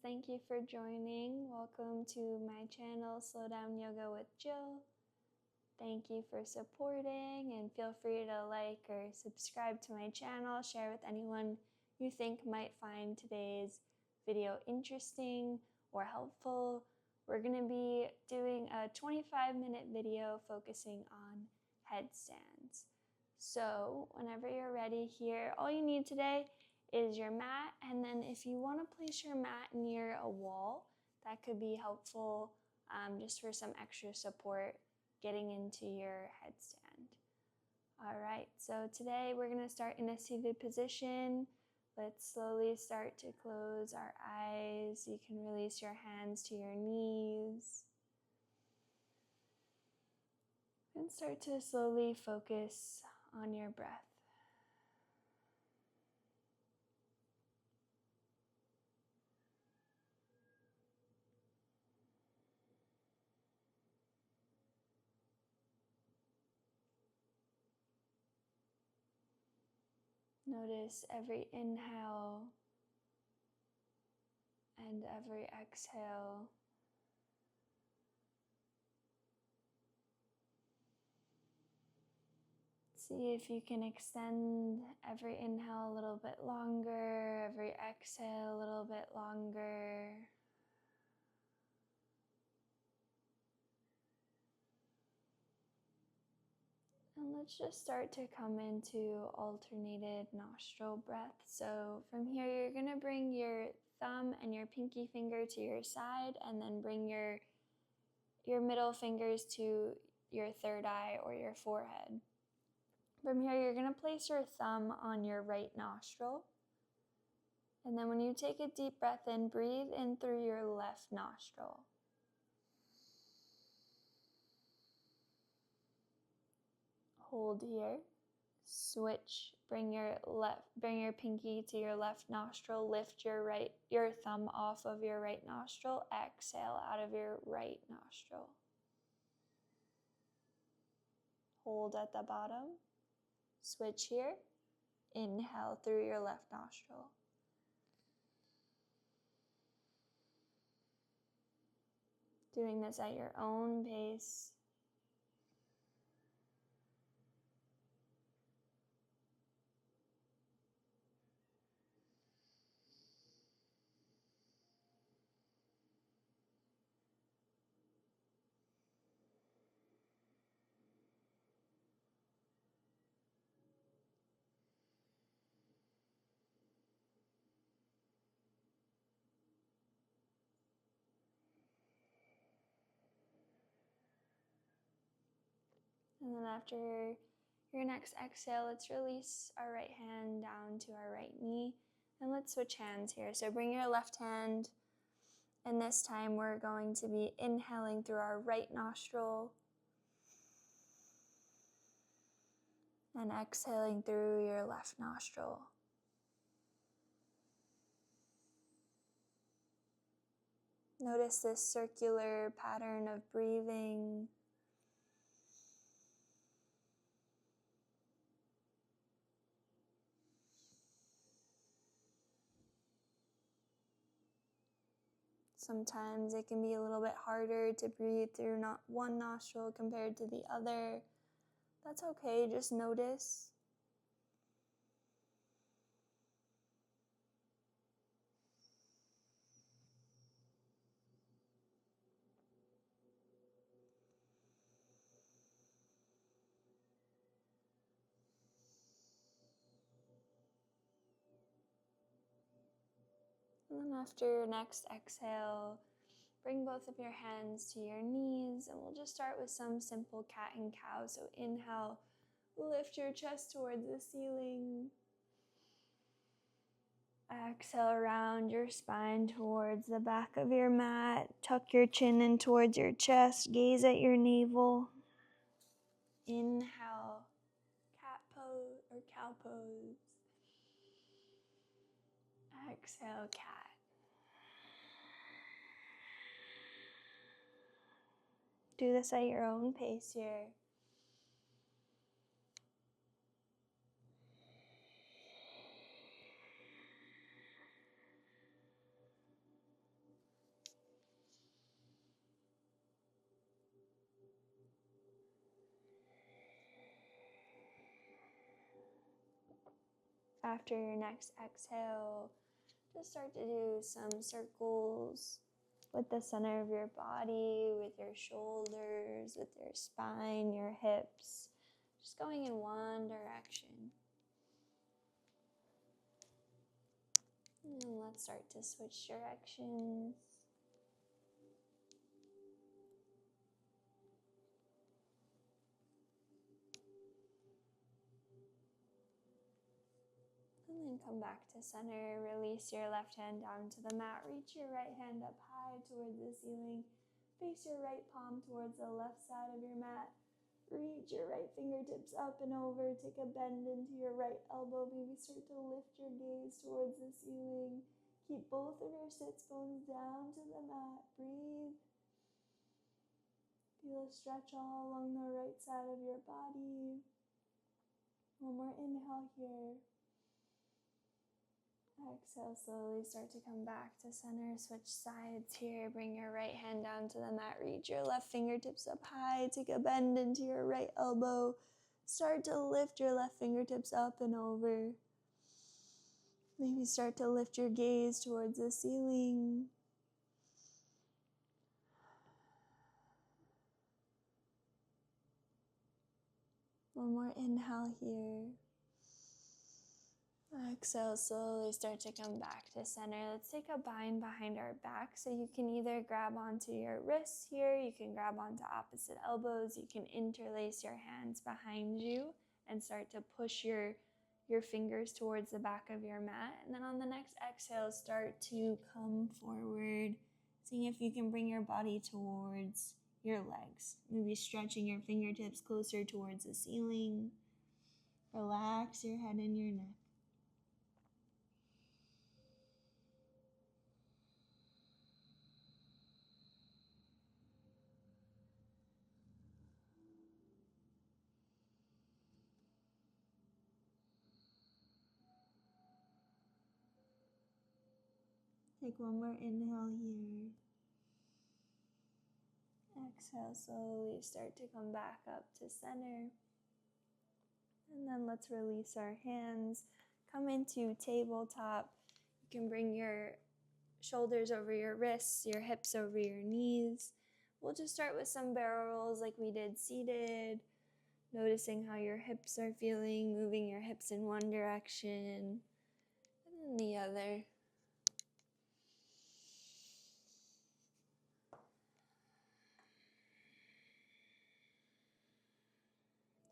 thank you for joining. Welcome to my channel, Slow Down Yoga with Jill. Thank you for supporting, and feel free to like or subscribe to my channel, share with anyone you think might find today's video interesting or helpful. We're going to be doing a 25-minute video focusing on headstands. So whenever you're ready here, all you need today is your mat, and then if you want to place your mat near a wall, that could be helpful just for some extra support getting into your headstand. All right, so today we're going to start in a seated position. Let's slowly start to close our eyes. You can release your hands to your knees. And start to slowly focus on your breath. Notice every inhale and every exhale. See if you can extend every inhale a little bit longer, every exhale a little bit longer. And let's just start to come into alternated nostril breath. So from here, you're going to bring your thumb and your pinky finger to your side, and then bring your middle fingers to your third eye or your forehead. From here, you're going to place your thumb on your right nostril. And then when you take a deep breath in, breathe in through your left nostril. Hold here. Switch. Bring your pinky to your left nostril. Lift your thumb off of your right nostril. Exhale out of your right nostril. Hold at the bottom. Switch here. Inhale through your left nostril. Doing this at your own pace. And then after your next exhale, let's release our right hand down to our right knee. And let's switch hands here. So bring your left hand, and this time we're going to be inhaling through our right nostril and exhaling through your left nostril. Notice this circular pattern of breathing. Sometimes it can be a little bit harder to breathe through not one nostril compared to the other. That's okay, just notice. And then after your next exhale, bring both of your hands to your knees, and we'll just start with some simple cat and cow. So inhale, lift your chest towards the ceiling. Exhale, round your spine towards the back of your mat. Tuck your chin in towards your chest. Gaze at your navel. Inhale, cat pose or cow pose. Exhale, cat. Do this at your own pace here. After your next exhale, just start to do some circles with the center of your body, with your shoulders, with your spine, your hips, just going in one direction. And let's start to switch directions. And then come back to center. Release your left hand down to the mat. Reach your right hand up high towards the ceiling. Face your right palm towards the left side of your mat. Reach your right fingertips up and over. Take a bend into your right elbow. Maybe start to lift your gaze towards the ceiling. Keep both of your sits bones down to the mat. Breathe. Feel a stretch all along the right side of your body. One more inhale here. Exhale, slowly start to come back to center. Switch sides here. Bring your right hand down to the mat. Reach your left fingertips up high. Take a bend into your right elbow. Start to lift your left fingertips up and over. Maybe start to lift your gaze towards the ceiling. One more inhale here. Exhale, slowly start to come back to center. Let's take a bind behind our back. So you can either grab onto your wrists here, you can grab onto opposite elbows, you can interlace your hands behind you and start to push your fingers towards the back of your mat. And then on the next exhale, start to come forward, seeing if you can bring your body towards your legs. Maybe stretching your fingertips closer towards the ceiling. Relax your head and your neck. Take one more inhale here. Exhale, slowly start to come back up to center. And then let's release our hands. Come into tabletop. You can bring your shoulders over your wrists, your hips over your knees. We'll just start with some barrel rolls like we did seated. Noticing how your hips are feeling, moving your hips in one direction and then the other.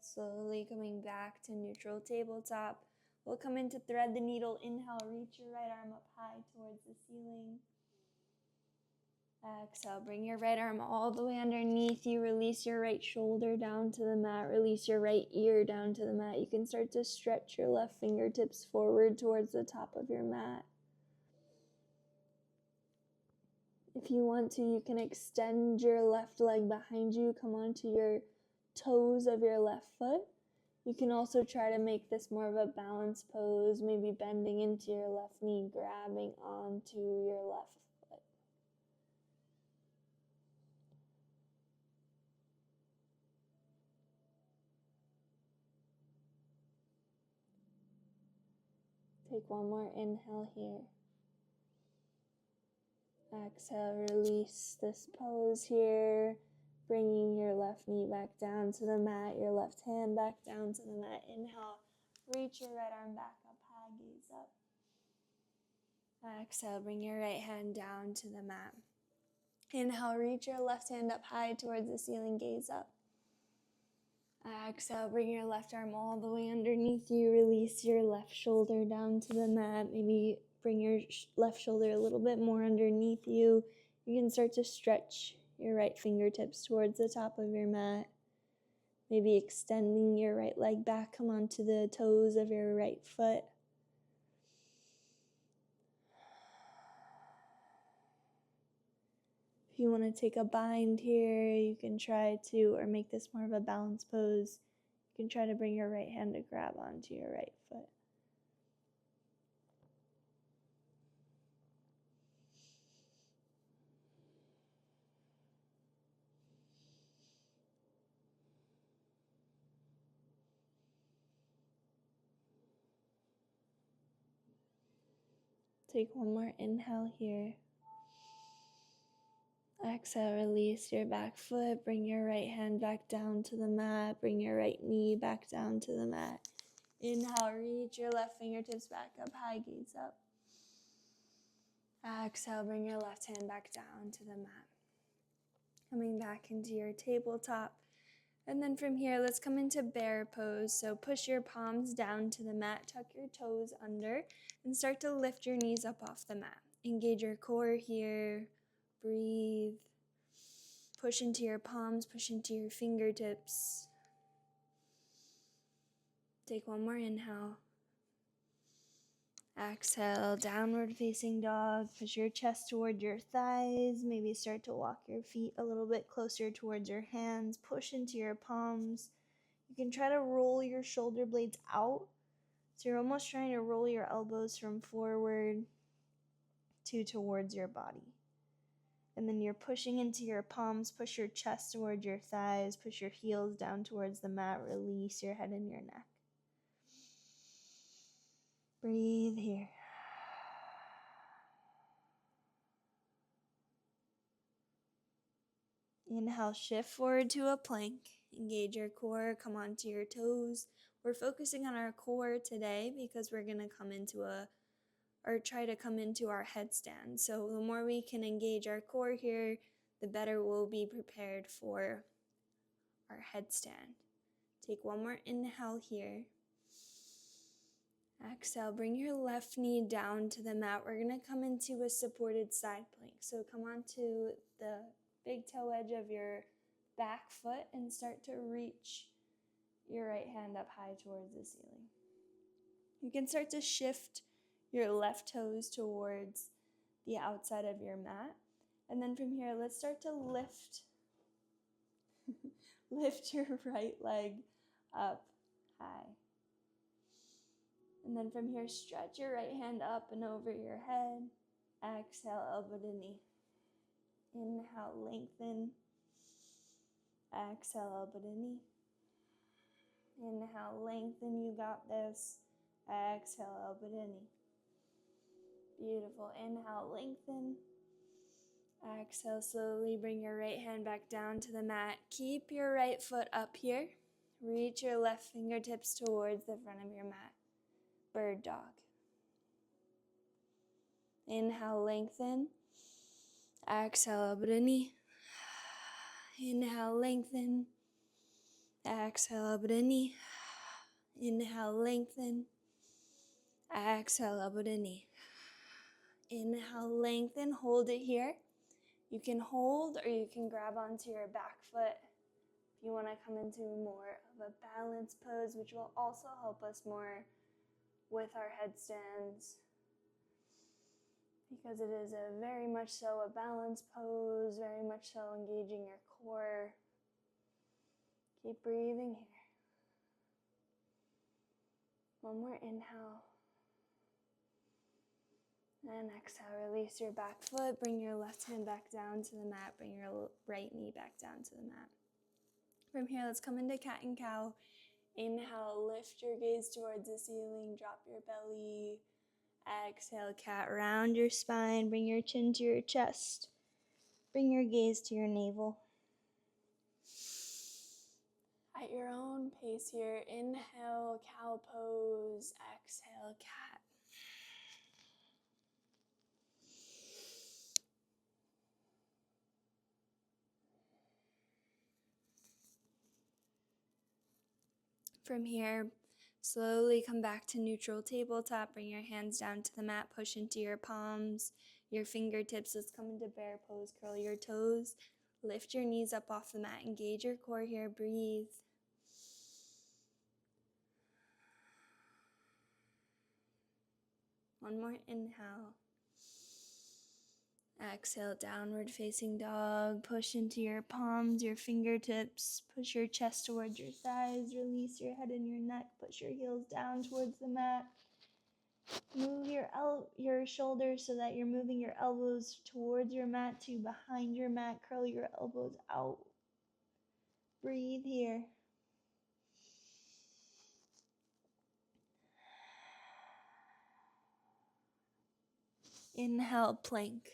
Slowly coming back to neutral tabletop. We'll come into thread the needle. Inhale, reach your right arm up high towards the ceiling. Exhale, bring your right arm all the way underneath you. Release your right shoulder down to the mat. Release your right ear down to the mat. You can start to stretch your left fingertips forward towards the top of your mat. If you want to, you can extend your left leg behind you. Come onto your toes of your left foot. You can also try to make this more of a balance pose, maybe bending into your left knee, grabbing onto your left foot. Take one more inhale here. Exhale, release this pose here. Bringing your left knee back down to the mat, your left hand back down to the mat. Inhale, reach your right arm back up high, gaze up. Exhale, bring your right hand down to the mat. Inhale, reach your left hand up high towards the ceiling, gaze up. Exhale, bring your left arm all the way underneath you. Release your left shoulder down to the mat. Maybe bring your left shoulder a little bit more underneath you. You can start to stretch your right fingertips towards the top of your mat. Maybe extending your right leg back. Come onto the toes of your right foot. If you want to take a bind here, you can try to, or make this more of a balance pose. You can try to bring your right hand to grab onto your right foot. Take one more inhale here. Exhale, release your back foot. Bring your right hand back down to the mat. Bring your right knee back down to the mat. Inhale, reach your left fingertips back up high, gaze up. Exhale, bring your left hand back down to the mat. Coming back into your tabletop. And then from here, let's come into bear pose. So push your palms down to the mat, tuck your toes under, and start to lift your knees up off the mat. Engage your core here. Breathe. Push into your palms, push into your fingertips. Take one more inhale. Exhale, downward facing dog. Push your chest toward your thighs. Maybe start to walk your feet a little bit closer towards your hands. Push into your palms. You can try to roll your shoulder blades out. So you're almost trying to roll your elbows from forward to towards your body. And then you're pushing into your palms. Push your chest toward your thighs. Push your heels down towards the mat. Release your head and your neck. Breathe here. Inhale, shift forward to a plank. Engage your core, come onto your toes. We're focusing on our core today because we're going to try to come into our headstand. So the more we can engage our core here, the better we'll be prepared for our headstand. Take one more inhale here. Exhale, bring your left knee down to the mat. We're going to come into a supported side plank. So come onto the big toe edge of your back foot and start to reach your right hand up high towards the ceiling. You can start to shift your left toes towards the outside of your mat. And then from here, let's start to lift your right leg up high. And then from here, stretch your right hand up and over your head. Exhale, elbow to knee. Inhale, lengthen. Exhale, elbow to knee. Inhale, lengthen. You got this. Exhale, elbow to knee. Beautiful. Inhale, lengthen. Exhale, slowly bring your right hand back down to the mat. Keep your right foot up here. Reach your left fingertips towards the front of your mat. Bird dog. Inhale, lengthen. Exhale, elbow to knee. Inhale, lengthen. Exhale, elbow to knee. Inhale, lengthen. Exhale, elbow to knee. Inhale, lengthen. Hold it here. You can hold or you can grab onto your back foot if you want to come into more of a balance pose, which will also help us more with our headstands, because it is a very much so a balance pose, very much so engaging your core. Keep breathing here. One more inhale. And exhale, release your back foot. Bring your left hand back down to the mat. Bring your right knee back down to the mat. From here, let's come into cat and cow. Inhale, lift your gaze towards the ceiling. Drop your belly. Exhale, cat, round your spine. Bring your chin to your chest. Bring your gaze to your navel. At your own pace here, inhale, cow pose. Exhale, cat. From here, slowly come back to neutral tabletop. Bring your hands down to the mat. Push into your palms, your fingertips. Let's come into bear pose. Curl your toes. Lift your knees up off the mat. Engage your core here. Breathe. One more inhale. Exhale, downward facing dog. Push into your palms, your fingertips. Push your chest towards your thighs. Release your head and your neck. Push your heels down towards the mat. Move your shoulders so that you're moving your elbows towards your mat to behind your mat. Curl your elbows out. Breathe here. Inhale, plank.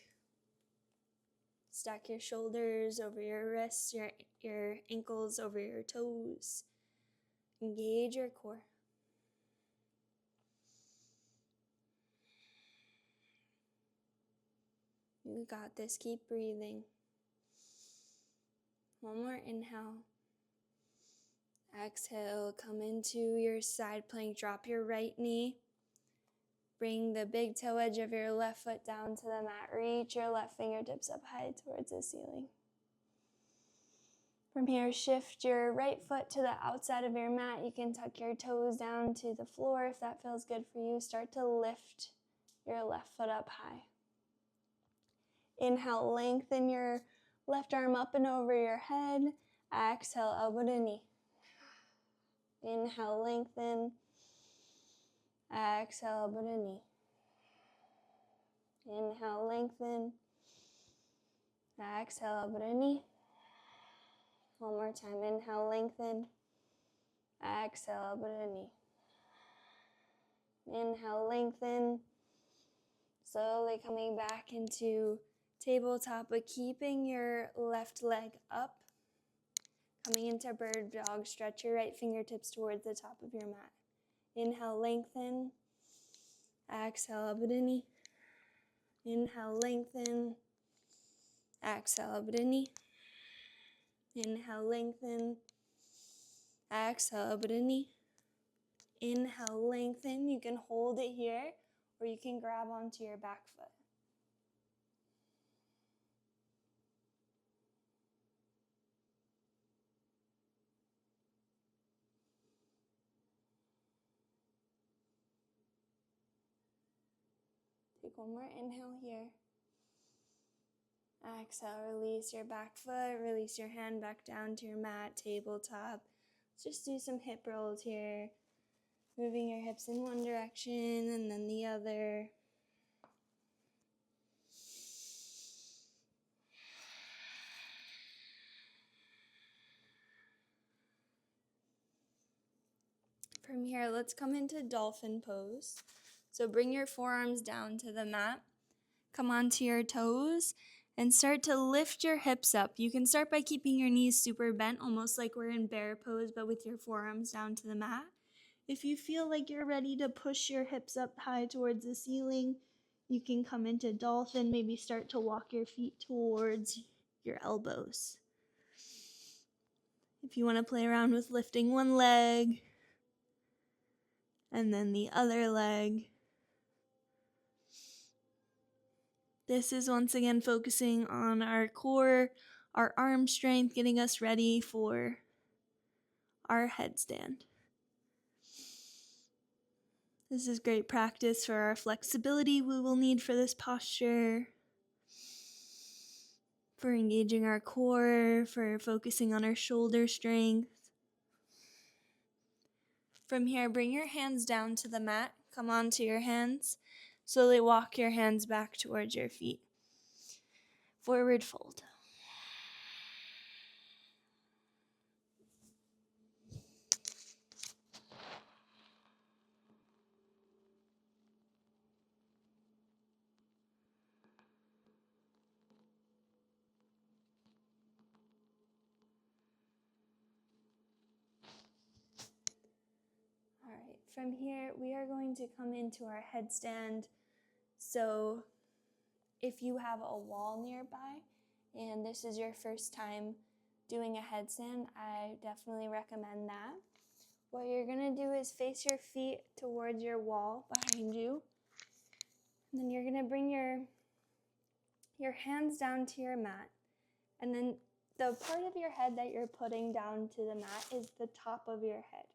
Stack your shoulders over your wrists, your ankles over your toes. Engage your core. You got this. Keep breathing. One more inhale. Exhale, come into your side plank. Drop your right knee. Bring the big toe edge of your left foot down to the mat. Reach your left fingertips up high towards the ceiling. From here, shift your right foot to the outside of your mat. You can tuck your toes down to the floor if that feels good for you. Start to lift your left foot up high. Inhale, lengthen your left arm up and over your head. Exhale, elbow to knee. Inhale, lengthen. Exhale, elbow to knee. Inhale, lengthen. Exhale, elbow to knee. One more time. Inhale, lengthen. Exhale, elbow to knee. Inhale, lengthen. Slowly coming back into tabletop, but keeping your left leg up. Coming into bird dog, stretch your right fingertips towards the top of your mat. Inhale, lengthen. Exhale, elbow to knee. Inhale, lengthen. Exhale, elbow to knee. Inhale, lengthen. Exhale, elbow to knee. Inhale, lengthen. You can hold it here, or you can grab onto your back foot. Take one more inhale here. Exhale, release your back foot, release your hand back down to your mat, tabletop. Let's just do some hip rolls here. Moving your hips in one direction and then the other. From here, let's come into dolphin pose. So bring your forearms down to the mat. Come onto your toes and start to lift your hips up. You can start by keeping your knees super bent, almost like we're in bear pose, but with your forearms down to the mat. If you feel like you're ready to push your hips up high towards the ceiling, you can come into dolphin, maybe start to walk your feet towards your elbows. If you want to play around with lifting one leg and then the other leg. This is once again focusing on our core, our arm strength, getting us ready for our headstand. This is great practice for our flexibility we will need for this posture, for engaging our core, for focusing on our shoulder strength. From here, bring your hands down to the mat. Come onto your hands. Slowly walk your hands back towards your feet. Forward fold. From here, we are going to come into our headstand. So if you have a wall nearby and this is your first time doing a headstand, I definitely recommend that. What you're going to do is face your feet towards your wall behind you. And then you're going to bring your hands down to your mat. And then the part of your head that you're putting down to the mat is the top of your head.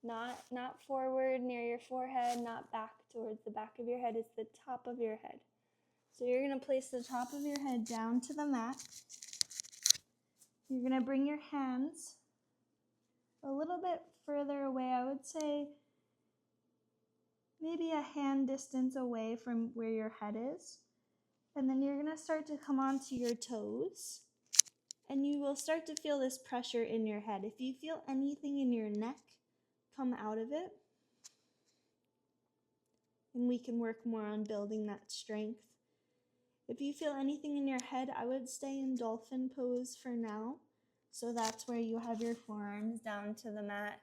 Not forward near your forehead, not back towards the back of your head. It's the top of your head. So you're going to place the top of your head down to the mat. You're going to bring your hands a little bit further away. I would say maybe a hand distance away from where your head is. And then you're going to start to come onto your toes. And you will start to feel this pressure in your head. If you feel anything in your neck, come out of it. and we can work more on building that strength. If you feel anything in your head, I would stay in dolphin pose for now. So that's where you have your forearms down to the mat.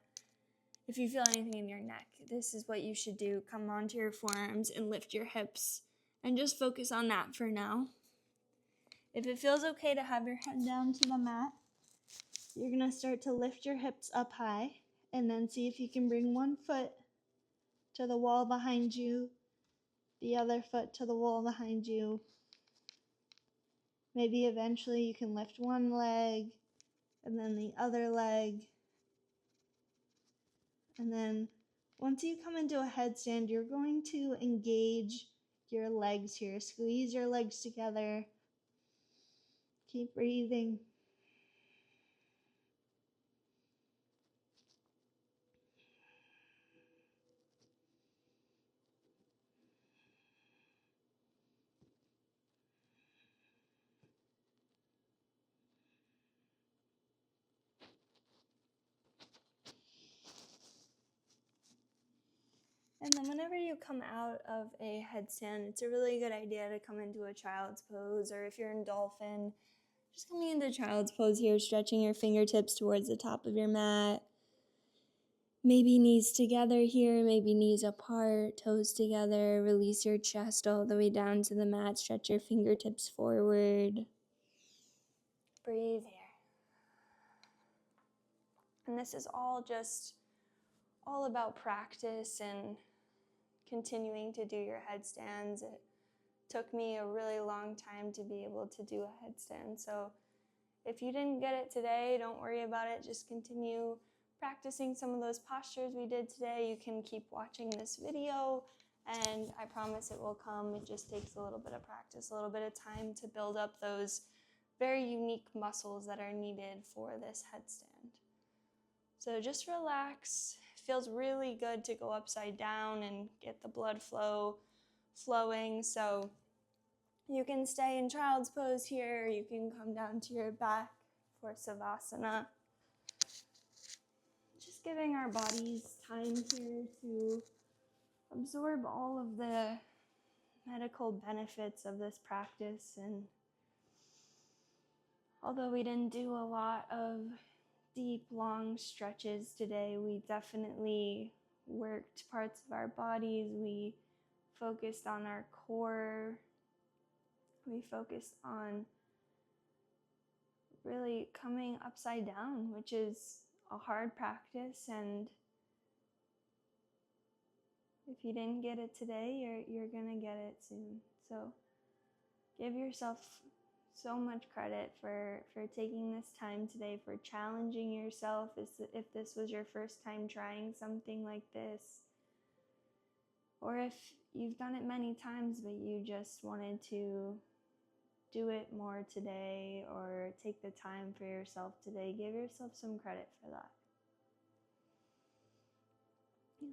If you feel anything in your neck, this is what you should do. Come onto your forearms and lift your hips and just focus on that for now. If it feels okay to have your head down to the mat, you're going to start to lift your hips up high and then see if you can bring one foot to the wall behind you, the other foot to the wall behind you. Maybe eventually you can lift one leg and then the other leg. And then once you come into a headstand, you're going to engage your legs here. Squeeze your legs together. Keep breathing. And then whenever you come out of a headstand, it's a really good idea to come into a child's pose, or if you're in dolphin, just coming into child's pose here, stretching your fingertips towards the top of your mat. Maybe knees together here, maybe knees apart, toes together. Release your chest all the way down to the mat. Stretch your fingertips forward. Breathe here. And this is all about practice and continuing to do your headstands. It took me a really long time to be able to do a headstand. So if you didn't get it today, don't worry about it. Just continue practicing some of those postures we did today. You can keep watching this video, and I promise it will come. It just takes a little bit of practice, a little bit of time to build up those very unique muscles that are needed for this headstand. So just relax. It feels really good to go upside down and get the blood flowing. So you can stay in child's pose here. You can come down to your back for Savasana. Just giving our bodies time here to absorb all of the medical benefits of this practice. And although we didn't do a lot of deep, long stretches today, we definitely worked parts of our bodies. We focused on our core. We focused on really coming upside down, which is a hard practice, and if you didn't get it today, you're gonna get it soon. So give yourself so much credit for taking this time today, for challenging yourself. If this was your first time trying something like this, or if you've done it many times but you just wanted to do it more today or take the time for yourself today, give yourself some credit for that.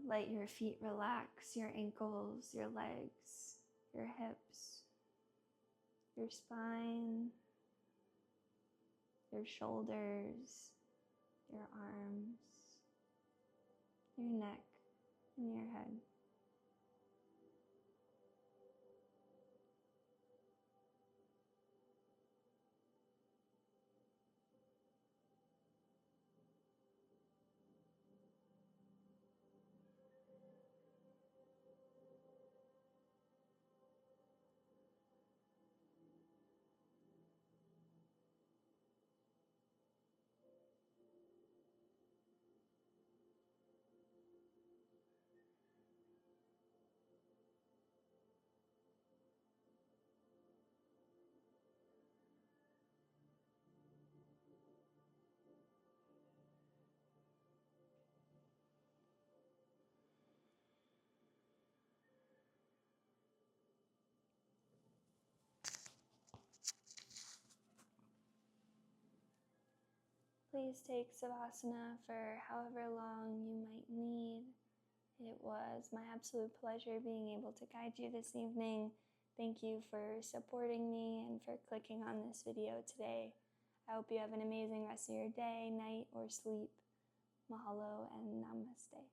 Let your feet relax, your ankles, your legs, your hips, your spine, your shoulders, your arms, your neck, and your head. Please take Savasana for however long you might need. It was my absolute pleasure being able to guide you this evening. Thank you for supporting me and for clicking on this video today. I hope you have an amazing rest of your day, night, or sleep. Mahalo and namaste.